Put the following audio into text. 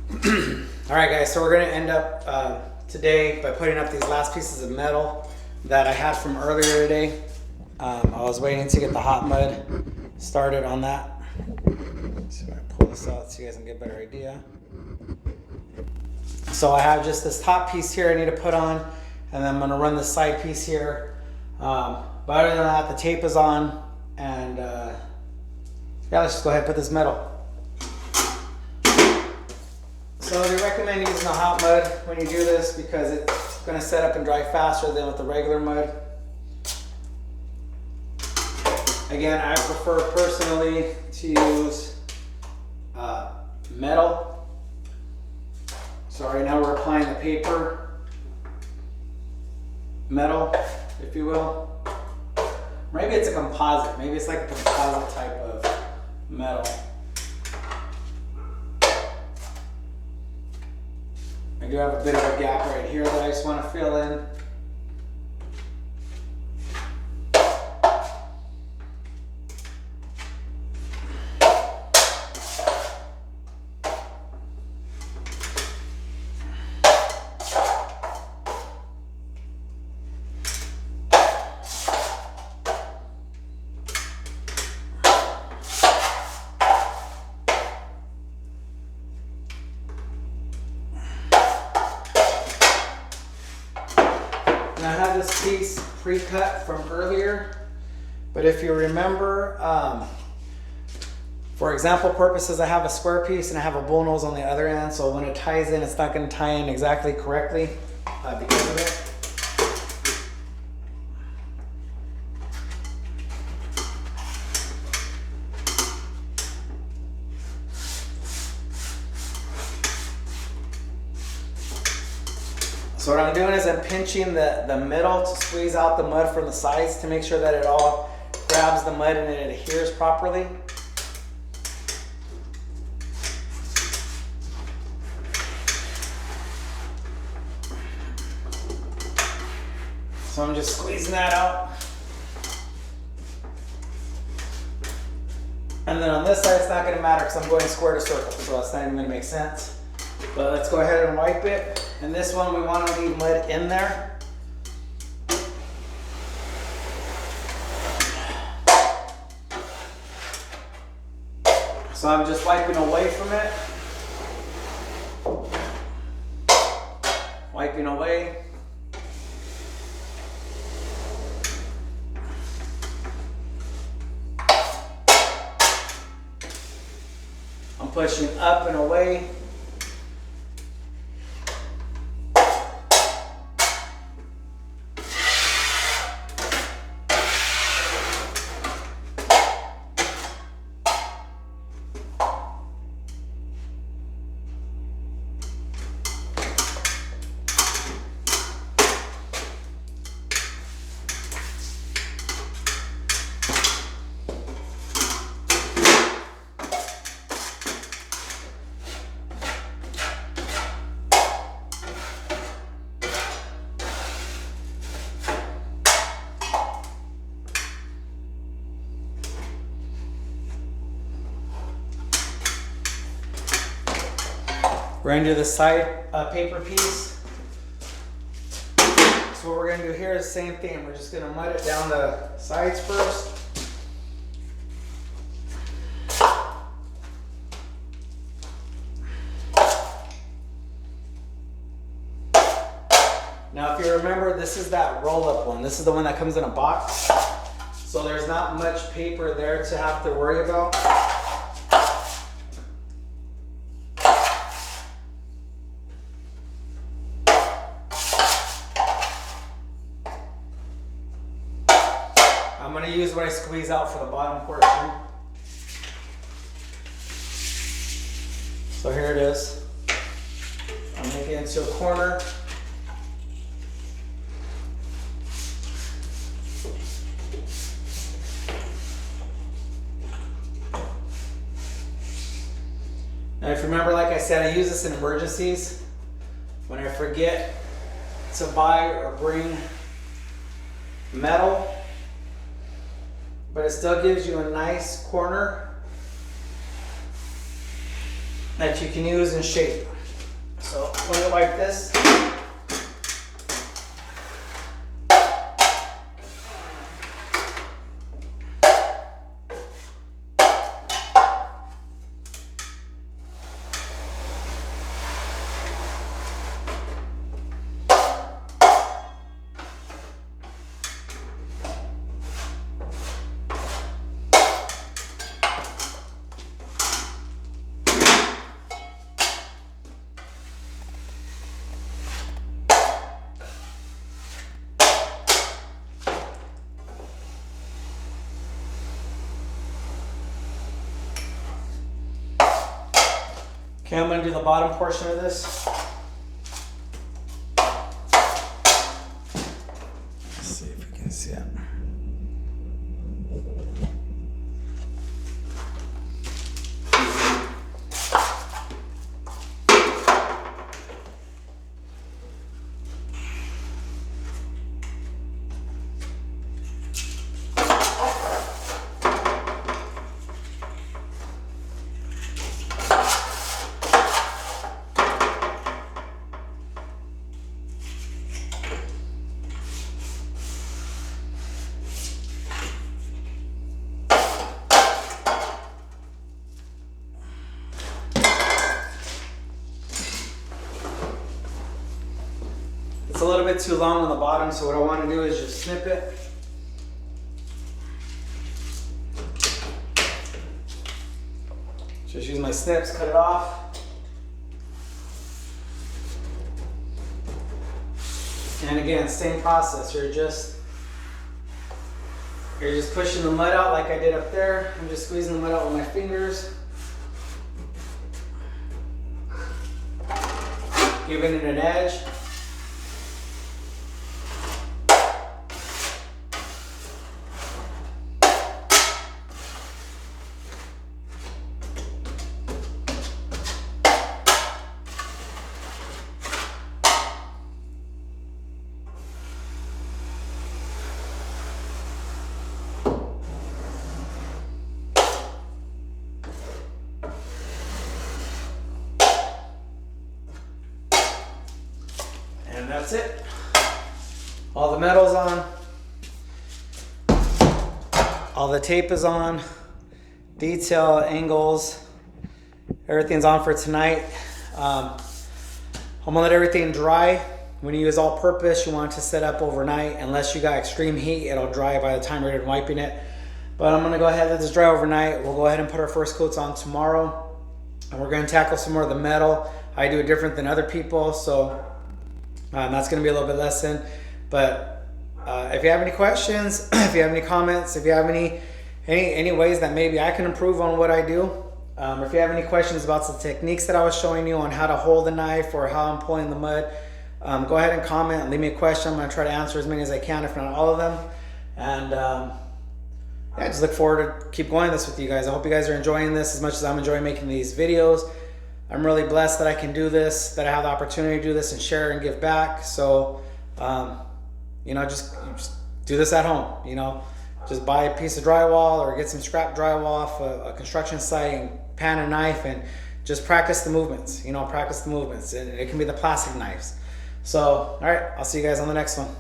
All right, guys, so we're gonna end up today by putting up these last pieces of metal that I had from earlier today. I was waiting to get the hot mud started on that. So I'm gonna pull this out so you guys can get a better idea. So I have just this top piece here I need to put on, and then I'm gonna run the side piece here. But other than that, the tape is on, and yeah, let's just go ahead and put this metal. So they recommend using the hot mud when you do this because it's going to set up and dry faster than with the regular mud. Again, I prefer personally to use metal. So right now we're applying the paper metal, if you will. Maybe it's a composite. Maybe it's like a composite type of metal. I do have a bit of a gap right here that I just want to fill in. I have this piece pre-cut from earlier, but if you remember, for example purposes, I have a square piece and I have a bull nose on the other end, so when it ties in, it's not going to tie in exactly correctly because of it. So what I'm doing is I'm pinching the middle to squeeze out the mud from the sides to make sure that it all grabs the mud and it adheres properly. So I'm just squeezing that out. And then on this side it's not going to matter because I'm going square to circle, so it's not even going to make sense. But let's go ahead and wipe it. And this one, we want to leave mud in there. So I'm just wiping away from it. Wiping away. I'm pushing up and away. We're going to do the side paper piece. So what we're going to do here is the same thing. We're just going to mud it down the sides first. Now if you remember, this is that roll-up one. This is the one that comes in a box. So there's not much paper there to have to worry about. I'm going to use what I squeeze out for the bottom portion. So here it is. I'm making it into a corner. Now if you remember, like I said, I use this in emergencies. When I forget to buy or bring metal, but it still gives you a nice corner that you can use in shape. So let me wipe this. Okay, I'm going to do the bottom portion of this. Let's see if we can see it. It's a little bit too long on the bottom, so what I want to do is just snip it. Just use my snips, cut it off. And again, same process. You're just pushing the mud out like I did up there. I'm just squeezing the mud out with my fingers. Giving it an edge. And that's it. All the metal's on. All the tape is on. Detail, angles, everything's on for tonight. I'm gonna let everything dry. When you use all purpose, you want it to set up overnight. Unless you got extreme heat, it'll dry by the time you're done wiping it. But I'm gonna go ahead and let this dry overnight. We'll go ahead and put our first coats on tomorrow. And we're gonna tackle some more of the metal. I do it different than other people, so that's going to be a little bit less in. But if you have any questions, if you have any comments, if you have any ways that maybe I can improve on what I do, if you have any questions about the techniques that I was showing you on how to hold the knife or how I'm pulling the mud, go ahead and comment and leave me a question. I'm going to try to answer as many as I can, if not all of them. And yeah, just look forward to keep going this with you guys. I hope you guys are enjoying this as much as I'm enjoying making these videos. I'm really blessed that I can do this, that I have the opportunity to do this and share and give back. So, you know, just do this at home. You know, just buy a piece of drywall or get some scrap drywall off a construction site and pan a knife and just practice the movements. You know, practice the movements. And it can be the plastic knives. So, all right, I'll see you guys on the next one.